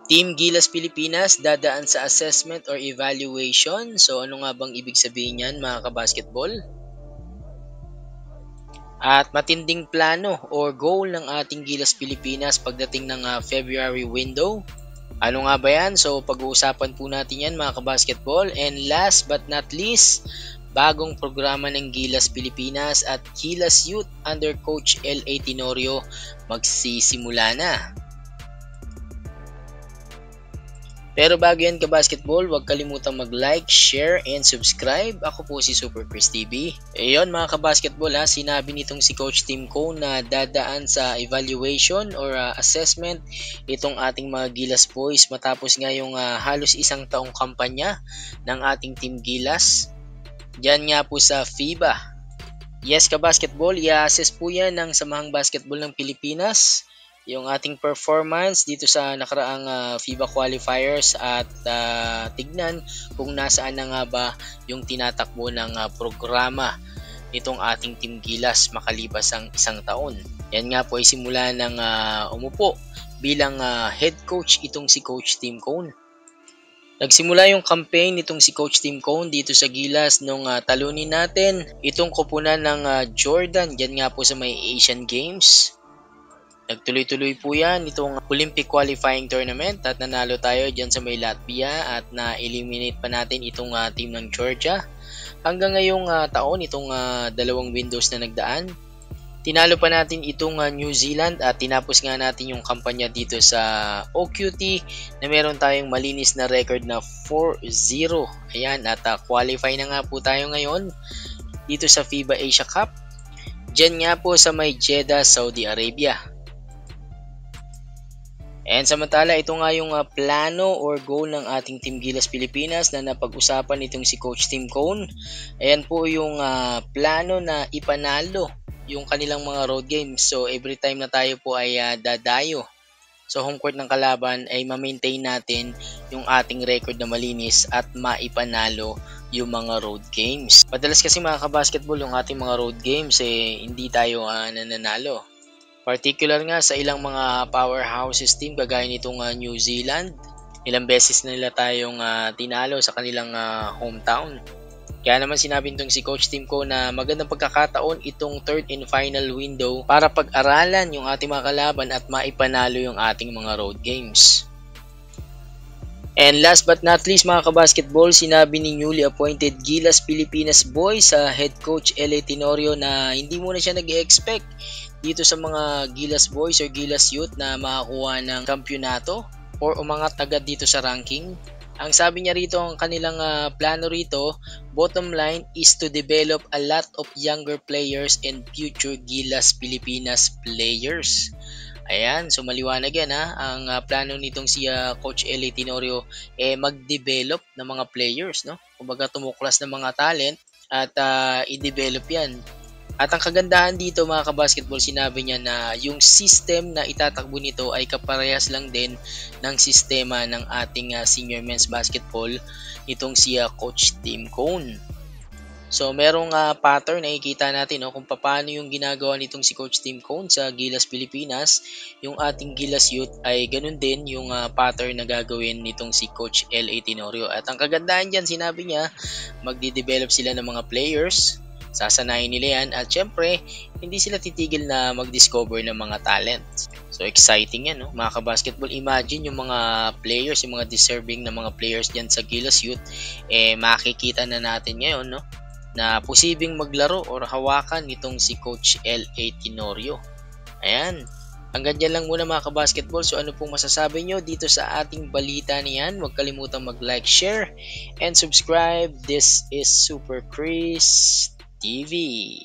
Team Gilas Pilipinas dadaan sa assessment or evaluation. So ano nga bang ibig sabihin niyan mga kabasketball? At matinding plano or goal ng ating Gilas Pilipinas pagdating ng February window. Ano nga ba yan? So pag-uusapan po natin yan mga kabasketball. And last but not least, bagong programa ng Gilas Pilipinas at Gilas Youth under Coach L.A. Tenorio magsisimula na. Pero bago yan ka-basketball, huwag kalimutang mag-like, share, and subscribe. Ako po si Super Chris TV. Ayun mga ka-basketball sinabi nitong si Coach Tim Cone na dadaan sa evaluation or assessment itong ating mga Gilas boys matapos nga yung halos isang taong kampanya ng ating Team Gilas. Diyan nga po sa FIBA. Yes ka-basketball, i-assess po yan ng Samahang Basketball ng Pilipinas yung ating performance dito sa nakaraang FIBA qualifiers at tignan kung nasaan na nga ba yung tinatakbo ng programa nitong ating Team Gilas makalipas ang isang taon. Yan nga po ay simula ng umupo bilang head coach itong si Coach Tim Cone. Nagsimula yung campaign nitong si Coach Tim Cone dito sa Gilas nung talunin natin itong koponan ng Jordan dyan nga po sa may Asian Games. Nagtuloy-tuloy po yan itong Olympic qualifying tournament at nanalo tayo dyan sa may Latvia at na-eliminate pa natin itong team ng Georgia. Hanggang ngayong taon, itong dalawang windows na nagdaan, tinalo pa natin itong New Zealand at tinapos nga natin yung kampanya dito sa OQT na meron tayong malinis na record na 4-0. Ayan, at qualify na nga po tayo ngayon dito sa FIBA Asia Cup. Dyan nga po sa may Jeddah, Saudi Arabia. And samantala, ito nga yung plano or goal ng ating Team Gilas Pilipinas na napag-usapan itong si Coach Tim Cone. Ayan po yung plano na ipanalo yung kanilang mga road games. So every time na tayo po ay dadayo sa home court ng kalaban ay ma-maintain natin yung ating record na malinis at maipanalo yung mga road games. Madalas kasi mga kabasketball yung ating mga road games hindi tayo nananalo. Particular nga sa ilang mga powerhouses team kagaya nitong New Zealand. Ilang beses na nila tayong tinalo sa kanilang hometown. Kaya naman sinabi nitong si Coach Tim Cone na magandang pagkakataon itong third and final window para pag-aralan yung ating mga kalaban at maipanalo yung ating mga road games. And last but not least mga kabasketball, sinabi ni newly appointed Gilas Pilipinas boys sa head coach L.A. Tenorio na hindi muna siya nag-expect dito sa mga Gilas boys or Gilas youth na makakuha ng kampyonato or umangat agad dito sa ranking. Ang sabi niya rito, ang kanilang plano rito, bottom line is to develop a lot of younger players and future Gilas Pilipinas players. Ayan, so maliwanag yan ang plano nitong si Coach L.A. Tenorio mag-develop ng mga players, no? Kumbaga tumuklas ng mga talent at i-develop yan. At ang kagandahan dito mga kabasketball, sinabi niya na yung system na itatakbo nito ay kaparehas lang din ng sistema ng ating senior men's basketball nitong si Coach Tim Cone. So merong pattern na nakikita natin kung paano yung ginagawa nitong si Coach Tim Cone sa Gilas Pilipinas. Yung ating Gilas Youth ay ganun din yung pattern na gagawin nitong si Coach L.A. Tenorio. At ang kagandahan dyan, sinabi niya, magdi-develop sila ng mga players, sasanayin nila yan, at syempre, hindi sila titigil na mag-discover ng mga talent. So exciting yan, mga kabasketball. Imagine yung mga players, yung mga deserving na mga players dyan sa Gilas Youth, makikita na natin ngayon, na posibleng maglaro or hawakan nitong si Coach L.A. Tenorio. Ayan. Hanggang dyan lang muna mga kabasketball. So ano pong masasabi nyo dito sa ating balita niyan? Huwag kalimutang mag-like, share, and subscribe. This is Super Chris TV.